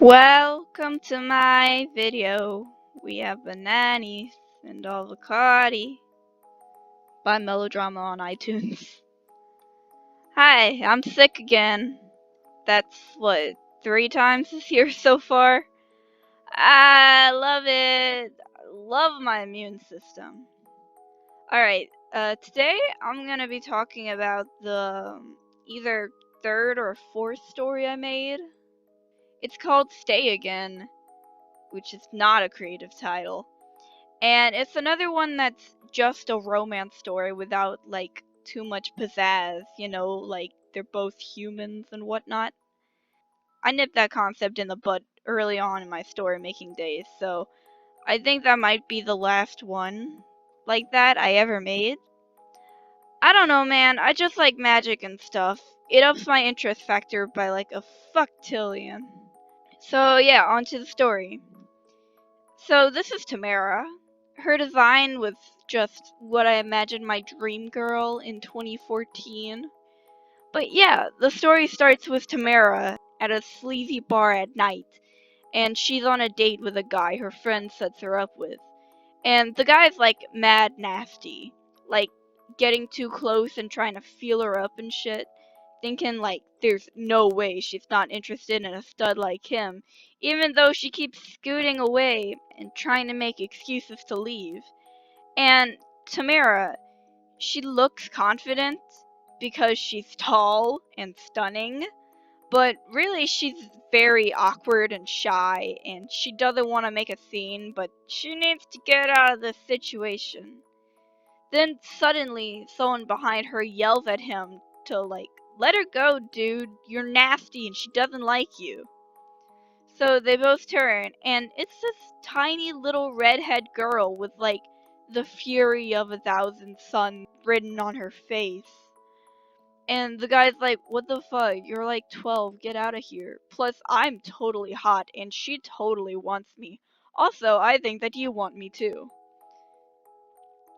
Welcome to my video. We have Bananas and Avocado by Melodrama on iTunes. Hi, I'm sick again. That's what, 3 times this year so far? I love it. I love my immune system. Alright, today I'm gonna be talking about the either third or fourth story I made. It's called Stay Again, which is not a creative title. And it's another one that's just a romance story without, like, too much pizzazz, like, they're both humans and whatnot. I nipped that concept in the bud early on in my story making days, so I think that might be the last one like that I ever made. I don't know, man, I just like magic and stuff. It ups my interest factor by like a fucktillion. So yeah, on to the story. So this is Tamara. Her design was just what I imagined my dream girl in 2014. But yeah, the story starts with Tamara at a sleazy bar at night, and she's on a date with a guy her friend sets her up with. And the guy's like mad nasty, like getting too close and trying to feel her up and shit, thinking like there's no way she's not interested in a stud like him, even though she keeps scooting away and trying to make excuses to leave. And Tamara, she looks confident because she's tall and stunning, but really she's very awkward and shy, and she doesn't want to make a scene, but she needs to get out of the situation. Then suddenly, someone behind her yells at him to, like, let her go, dude. You're nasty and she doesn't like you. So they both turn, and it's this tiny little redhead girl with, like, the fury of 1,000 suns written on her face. And the guy's like, what the fuck? You're like 12, get out of here. Plus, I'm totally hot, and she totally wants me. Also, I think that you want me too.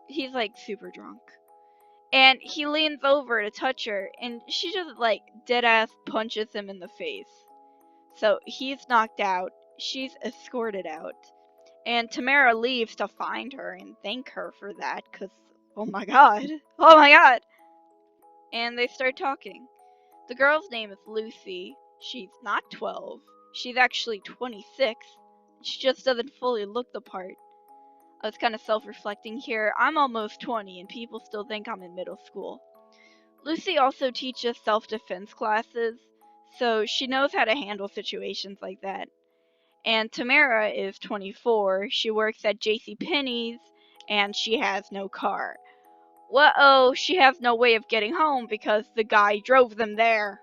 He's like super drunk. And he leans over to touch her, and she just like deadass punches him in the face. So he's knocked out, she's escorted out, and Tamara leaves to find her and thank her for that, cause oh my god, oh my god! And they start talking. The girl's name is Lucy. She's not 12. She's actually 26. She just doesn't fully look the part. I was kind of self-reflecting here. I'm almost 20 and people still think I'm in middle school. Lucy also teaches self-defense classes, so she knows how to handle situations like that. And Tamara is 24. She works at JCPenney's and she has no car. Whoa, she has no way of getting home because the guy drove them there.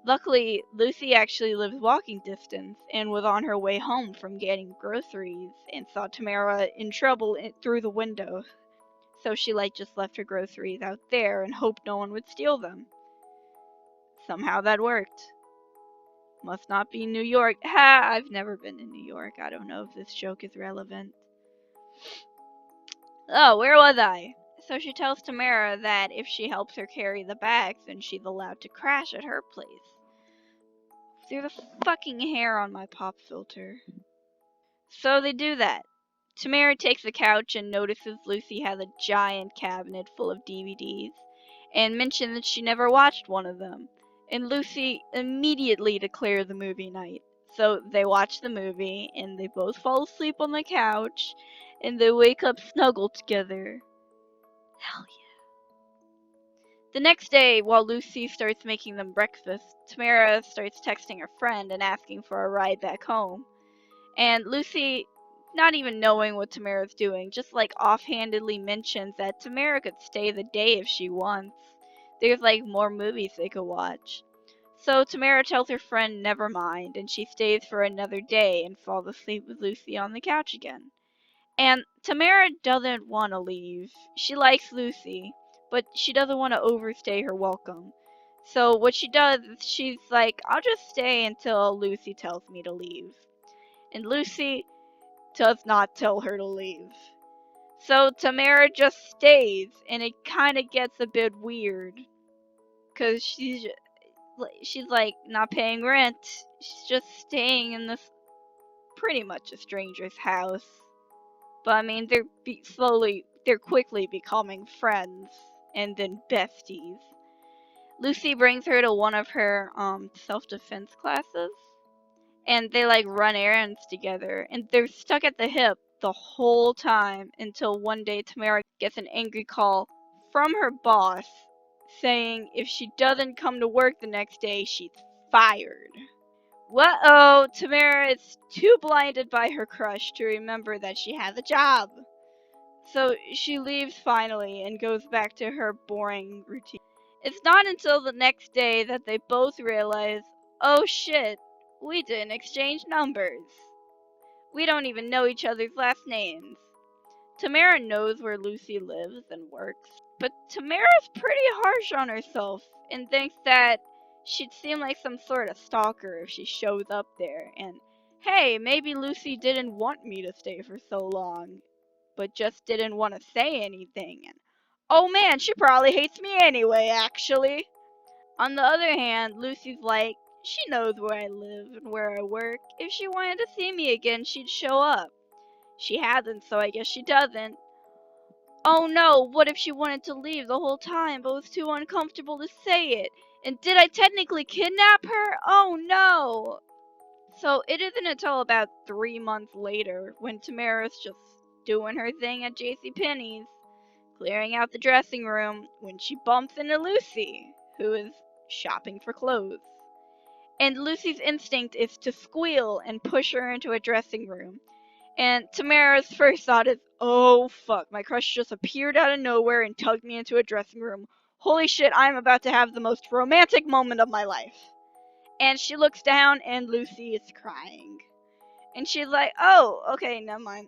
Luckily, Lucy actually lives walking distance and was on her way home from getting groceries and saw Tamara in trouble through the window. So she just left her groceries out there and hoped no one would steal them. Somehow that worked. Must not be New York. Ha! I've never been in New York. I don't know if this joke is relevant. Oh, where was I? So she tells Tamara that if she helps her carry the bags, then she's allowed to crash at her place. There's a fucking hair on my pop filter. So they do that. Tamara takes the couch and notices Lucy has a giant cabinet full of DVDs, and mentions that she never watched one of them. And Lucy immediately declares the movie night. So they watch the movie, and they both fall asleep on the couch, and they wake up snuggled together. Hell yeah. The next day, while Lucy starts making them breakfast, Tamara starts texting her friend and asking for a ride back home. And Lucy, not even knowing what Tamara's doing, just like offhandedly mentions that Tamara could stay the day if she wants. There's like more movies they could watch. So Tamara tells her friend never mind, and she stays for another day and falls asleep with Lucy on the couch again. And Tamara doesn't want to leave. She likes Lucy, but she doesn't want to overstay her welcome. So what she does is she's like, I'll just stay until Lucy tells me to leave. And Lucy does not tell her to leave. So Tamara just stays, and it kind of gets a bit weird. Because she's she's like not paying rent. She's just staying in this pretty much a stranger's house. But I mean, they're quickly becoming friends and then besties. Lucy brings her to one of her self-defense classes, and they like run errands together, and they're stuck at the hip the whole time until one day Tamara gets an angry call from her boss saying if she doesn't come to work the next day, she's fired. Whoa, Tamara is too blinded by her crush to remember that she has a job. So she leaves finally and goes back to her boring routine. It's not until the next day that they both realize, oh shit, we didn't exchange numbers. We don't even know each other's last names. Tamara knows where Lucy lives and works, but Tamara's pretty harsh on herself and thinks that she'd seem like some sort of stalker if she shows up there, and hey, maybe Lucy didn't want me to stay for so long, but just didn't want to say anything, and oh man, she probably hates me anyway, actually. On the other hand, Lucy's like, she knows where I live and where I work. If she wanted to see me again, she'd show up. She hasn't, so I guess she doesn't. Oh no, what if she wanted to leave the whole time but was too uncomfortable to say it? And did I technically kidnap her? Oh no! So it isn't until about 3 months later when Tamara's just doing her thing at JCPenney's, clearing out the dressing room, when she bumps into Lucy, who is shopping for clothes. And Lucy's instinct is to squeal and push her into a dressing room. And Tamara's first thought is, oh fuck, my crush just appeared out of nowhere and tugged me into a dressing room. Holy shit, I'm about to have the most romantic moment of my life. And she looks down and Lucy is crying. And she's like, oh, okay, never mind.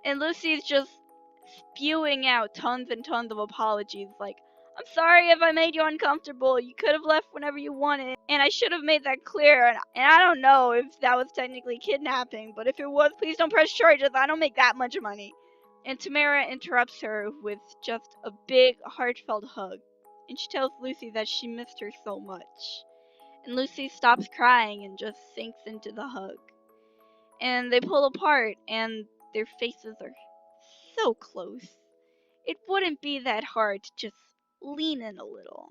And Lucy's just spewing out tons and tons of apologies, like, I'm sorry if I made you uncomfortable, you could have left whenever you wanted, and I should have made that clear, and I don't know if that was technically kidnapping, but if it was, please don't press charges, I don't make that much money. And Tamara interrupts her with just a big, heartfelt hug, and she tells Lucy that she missed her so much. And Lucy stops crying and just sinks into the hug. And they pull apart, and their faces are so close. It wouldn't be that hard to just lean in a little.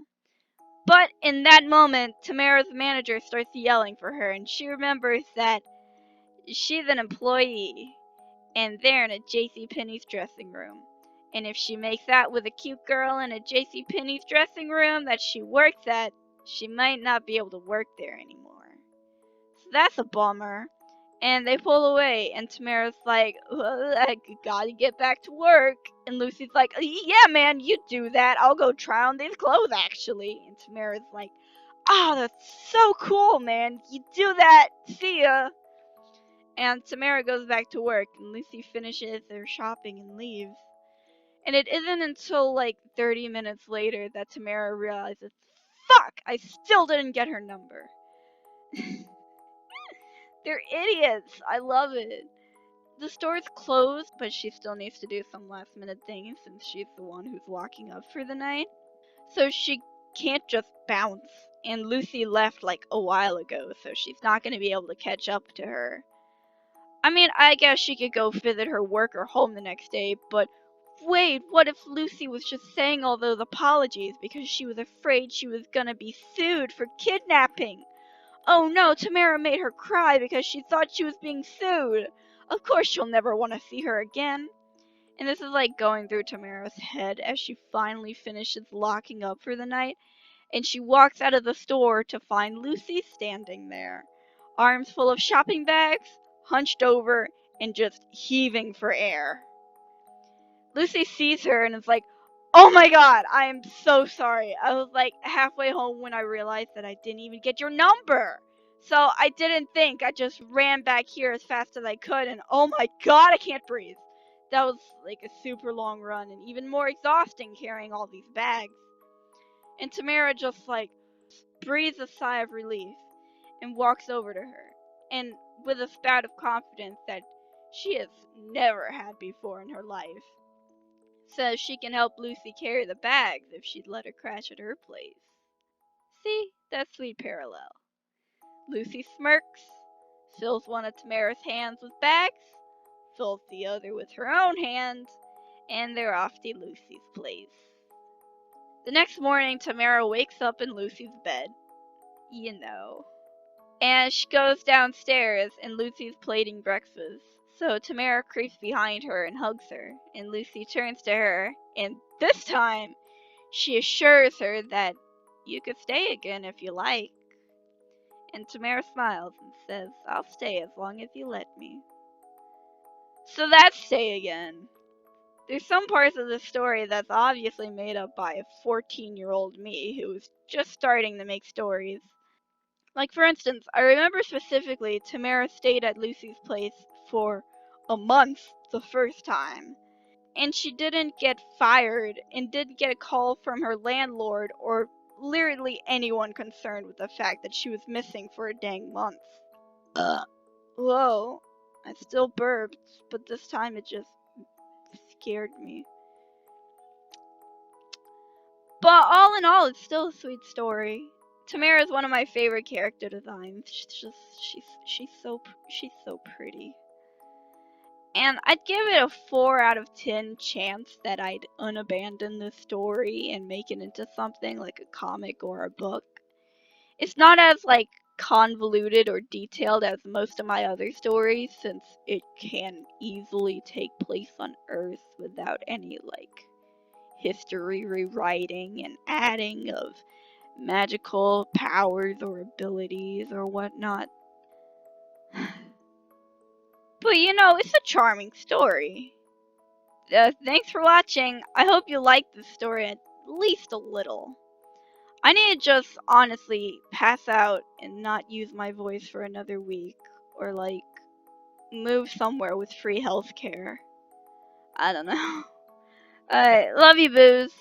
But in that moment, Tamara's manager starts yelling for her, and she remembers that she's an employee, and they're in a JCPenney's dressing room. And if she makes out with a cute girl in a JCPenney's dressing room that she works at, she might not be able to work there anymore. So that's a bummer. And they pull away, and Tamara's like, well, I gotta get back to work. And Lucy's like, yeah, man, you do that. I'll go try on these clothes, actually. And Tamara's like, oh, that's so cool, man. You do that. See ya. And Tamara goes back to work, and Lucy finishes their shopping and leaves. And it isn't until like 30 minutes later that Tamara realizes, fuck, I still didn't get her number. They're idiots. I love it. The store's closed, but she still needs to do some last minute things since she's the one who's locking up for the night. So she can't just bounce. And Lucy left like a while ago, so she's not going to be able to catch up to her. I mean, I guess she could go visit her work or home the next day, but wait, what if Lucy was just saying all those apologies because she was afraid she was going to be sued for kidnapping? Oh no, Tamara made her cry because she thought she was being sued. Of course she'll never want to see her again. And this is like going through Tamara's head as she finally finishes locking up for the night, and she walks out of the store to find Lucy standing there, arms full of shopping bags, hunched over, and just heaving for air. Lucy sees her and is like, oh my god, I am so sorry. I was like halfway home when I realized that I didn't even get your number. So I didn't think. I just ran back here as fast as I could, and oh my god, I can't breathe. That was like a super long run and even more exhausting carrying all these bags. And Tamara just like breathes a sigh of relief and walks over to her, and with a spout of confidence that she has never had before in her life, says she can help Lucy carry the bags if she'd let her crash at her place. See, that sweet parallel. Lucy smirks, fills one of Tamara's hands with bags, fills the other with her own hand, and they're off to Lucy's place. The next morning, Tamara wakes up in Lucy's bed. You know. And she goes downstairs, and Lucy's plating breakfast. So Tamara creeps behind her and hugs her, and Lucy turns to her, and this time, she assures her that you could stay again if you like. And Tamara smiles and says, I'll stay as long as you let me. So that's stay again. There's some parts of the story that's obviously made up by a 14-year-old me who was just starting to make stories. Like, for instance, I remember specifically Tamara stayed at Lucy's place for a month the first time. And she didn't get fired and didn't get a call from her landlord or literally anyone concerned with the fact that she was missing for a dang month. Whoa, I still burped, but this time it just scared me. But all in all, it's still a sweet story. Tamara is one of my favorite character designs. She's so pretty. And I'd give it a 4 out of 10 chance that I'd unabandon this story and make it into something like a comic or a book. It's not as like convoluted or detailed as most of my other stories, since it can easily take place on Earth without any like history rewriting and adding of magical powers or abilities or whatnot. But you know, it's a charming story. Thanks for watching. I hope you liked this story at least a little. I need to just honestly pass out and not use my voice for another week, or like move somewhere with free healthcare. I don't know. Alright, love you, boos.